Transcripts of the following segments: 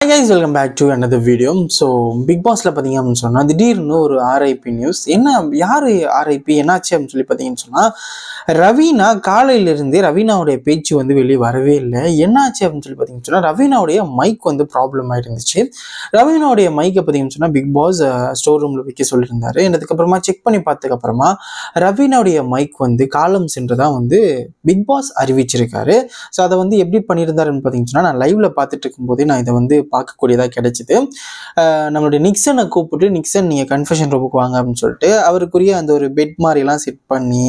Hi guys, welcome back to another video. So Big Bossல பாத்தீங்க அப்படின்னு சொன்னா திடீர்னு ஒரு RIP நியூஸ். என்ன யாரு RIP என்னாச்சு அப்படின்னு சொல்லி பாத்தீங்கன்னு சொன்னா ரவீனா காலையில இருந்தே ரவீனாவுடைய பேச்சு வந்து வெளியே வரவே இல்லை. என்னாச்சு அப்படின்னு சொல்லி பாத்தீங்கன்னு சொன்னா ரவீனாவுடைய மைக் வந்து ப்ராப்ளம் ஆயிருந்துச்சு. ரவீனாவுடைய மைக்கை பாத்தீங்கன்னு சொன்னா பிக் பாஸ் ஸ்டோர் ரூம்ல வைக்க சொல்லியிருந்தாரு. அதுக்கப்புறமா செக் பண்ணி பார்த்ததுக்கு அப்புறமா ரவீனாவுடைய மைக் வந்து காலம் சென்றதான் வந்து பிக் பாஸ் அறிவிச்சிருக்காரு. ஸோ அதை வந்து எப்படி பண்ணியிருந்தாருன்னு பாத்தீங்கன்னு சொன்னா நான் லைவ்ல பார்த்துட்டு இருக்கும்போதே நான் இதை வந்து பார்க்கக்கூடியதாக கிடைச்சிது. நம்மளுடைய நிக்சனை கூப்பிட்டு நிக்சன் நீங்கள் கன்ஃபெஷன் ரூமுக்கு வாங்க அப்படின்னு சொல்லிட்டு அவருக்குரிய அந்த ஒரு பெட் மாதிரிலாம் செட் பண்ணி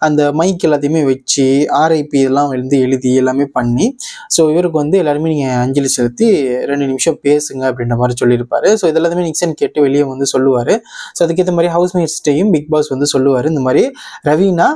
அந்த மைக் எல்லாத்தையுமே வச்சு RIP எல்லாம் வந்து எழுதி எல்லாமே பண்ணி ஸோ இவருக்கு வந்து எல்லாருமே நீங்கள் அஞ்சலி செலுத்தி 2 நிமிஷம் பேசுங்க அப்படின்ற மாதிரி சொல்லியிருப்பாரு. ஸோ இதெல்லாமே நிக்சன் கேட்டு வெளியே வந்து சொல்லுவார். ஸோ அதுக்கேற்ற மாதிரி ஹவுஸ்மேட்ஸ்டையும் பிக் பாஸ் வந்து சொல்லுவார், இந்த மாதிரி ரவீனா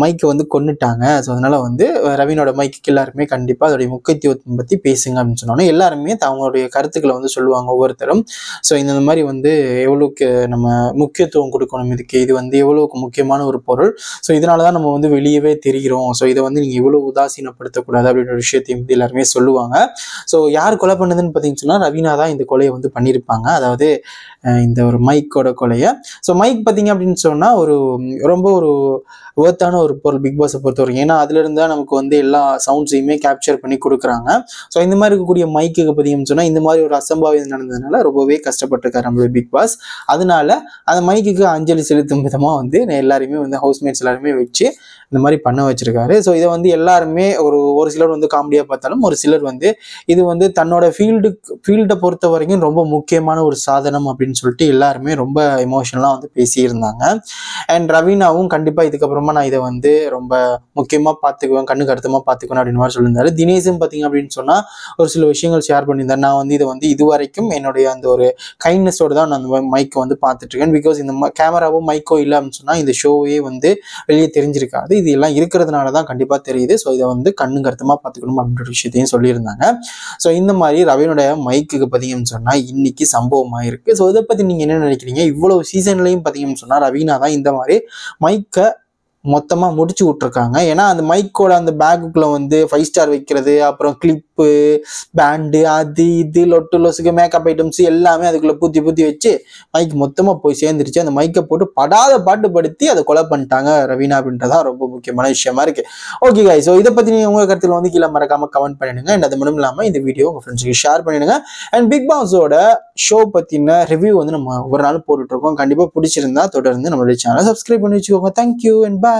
மைக்கை வந்து கொண்டுட்டாங்க, ஸோ அதனால் வந்து ரவீனோட மைக்கு எல்லாருமே கண்டிப்பாக அதோடைய முக்கியத்துவத்தை பற்றி பேசுங்க அப்படின்னு சொன்னோன்னே எல்லாருமே அவங்களுடைய கருத்துக்களை வந்து சொல்லுவாங்க ஒவ்வொருத்தரும். ஸோ இந்த மாதிரி வந்து எவ்வளோக்கு நம்ம முக்கியத்துவம் கொடுக்கணும், இது வந்து எவ்வளோக்கு முக்கியமான ஒரு பொருள், ஸோ இதனால தான் நம்ம வந்து வெளியவே தெரிகிறோம், ஸோ இதை வந்து நீங்கள் இவ்வளோ உதாசீனப்படுத்தக்கூடாது அப்படின்ற விஷயத்தையும் வந்து எல்லாருமே சொல்லுவாங்க. ஸோ யார் கொலை பண்ணதுன்னு பார்த்தீங்கன்னு சொன்னால் ரவீனா தான் இந்த கொலையை வந்து பண்ணியிருப்பாங்க, அதாவது இந்த ஒரு மைக்கோட கொலையை. ஸோ மைக் பார்த்தீங்க அப்படின்னு சொன்னால் ரொம்ப ஒரு ஒர்த்தான ஒரு பொருள் பிக் பாஸை பொறுத்த வரைக்கும். ஏன்னா அதுலேருந்து தான் நமக்கு வந்து எல்லா சவுண்ட்ஸையுமே கேப்சர் பண்ணி கொடுக்குறாங்க. ஸோ இந்த மாதிரி இருக்கக்கூடிய மைக்குக்கு பார்த்தீங்கன்னு சொன்னால் இந்த மாதிரி ஒரு அசம்பாவிதம் நடந்ததுனால ரொம்பவே கஷ்டப்பட்டிருக்காரு நம்மளுடைய பிக் பாஸ். அதனால அந்த மைக்குக்கு அஞ்சலி செலுத்தும் விதமாக வந்து எல்லாருமே வந்து ஹவுஸ்மேட்ஸ் எல்லாருமே வச்சு இந்த மாதிரி பண்ண வச்சிருக்காரு. ஸோ இதை வந்து எல்லாருமே ஒரு சிலர் வந்து காமெடியாக பார்த்தாலும் ஒரு சிலர் வந்து இது வந்து தன்னோட ஃபீல்டை பொறுத்த வரைக்கும் ரொம்ப முக்கியமான ஒரு சாதனம் அப்படின்னு சொல்லிட்டு எல்லாருமே ரொம்ப எமோஷனலாக வந்து பேசியிருந்தாங்க. அண்ட் ரவீனாவும் கண்டிப்பாக இதுக்கப்புறமா நான் இதை வந்து ரொம்ப முக்கியமாக பார்த்துக்குவேன், கண்ணுக்கு அர்த்தமாக பார்த்துக்குவேன் அப்படின்னு மாதிரி சொல்லியிருந்தாரு. தினேஷும் பார்த்தீங்க அப்படின்னு சொன்னால் ஒரு சில விஷயங்கள் ஷேர் பண்ணியிருந்தார். நான் வந்து இதை வந்து இதுவரைக்கும் என்னுடைய அந்த ஒரு கைண்ட்னஸோடு தான் நான் அந்த மைக்கை வந்து பார்த்துட்ருக்கேன். பிகாஸ் இந்த கேமராவோ மைக்கோ இல்லை அப்படின்னு சொன்னால் இந்த ஷோவே வந்து வெளியே தெரிஞ்சிருக்காது, இது எல்லாம் இருக்கிறதுனால தான் கண்டிப்பாக தெரியுது. ஸோ இதை வந்து கண்ணுக்கு அர்த்தமாக பார்த்துக்கணும் அப்படின்ற விஷயத்தையும் சொல்லியிருந்தாங்க. ஸோ இந்த மாதிரி ரவீனோட மைக்குக்கு பார்த்தீங்கன்னு சொன்னால் இன்னைக்கு சம்பவமாக இருக்குது. ஸோ இதை பற்றி நீங்கள் என்ன நினைக்கிறீங்க? இவ்வளோ சீசன்லையும் பார்த்தீங்கன்னு சொன்னால் ரவீனா தான் இந்த மாதிரி மைக்கை மொத்தமாக முடிச்சு விட்ருக்காங்க. ஏன்னா அந்த மைக்கோட அந்த பேக்குக்குள்ள வந்து 5 ஸ்டார் வைக்கிறது, அப்புறம் கிளிப்பு, பேண்டு, அது இது லொட்டு லொசுக்கு மேக்கப் ஐட்டம்ஸ் எல்லாமே அதுக்குள்ள பூத்தி வச்சு மைக் மொத்தமாக போய் சேர்ந்துருச்சு. அந்த மைக்கை போட்டு படாத பாட்டு படுத்தி அதை கொலை பண்ணிட்டாங்க ரவீனா அப்படின்றதான் ரொம்ப முக்கியமான விஷயமா இருக்கு. ஓகே guys, ஸோ இதை பற்றி நீங்கள் உங்கள் கருத்தில் வந்து கீழே மறக்காம கமெண்ட் பண்ணிடுங்க. அண்ட் அது மட்டும் இல்லாமல் இந்த வீடியோ உங்கள் ஃப்ரெண்ட்ஸுக்கு ஷேர் பண்ணிடுங்க. அண்ட் பிக் பாஸோட ஷோ பற்றின ரிவ்யூ வந்து நம்ம ஒரு நாள் போட்டுட்ருக்கோம். கண்டிப்பாக பிடிச்சிருந்தா தொடர்ந்து நம்மளுடைய சேனலை சப்ஸ்கிரைப் பண்ணி வச்சுக்கோங்க. Thank you and bye.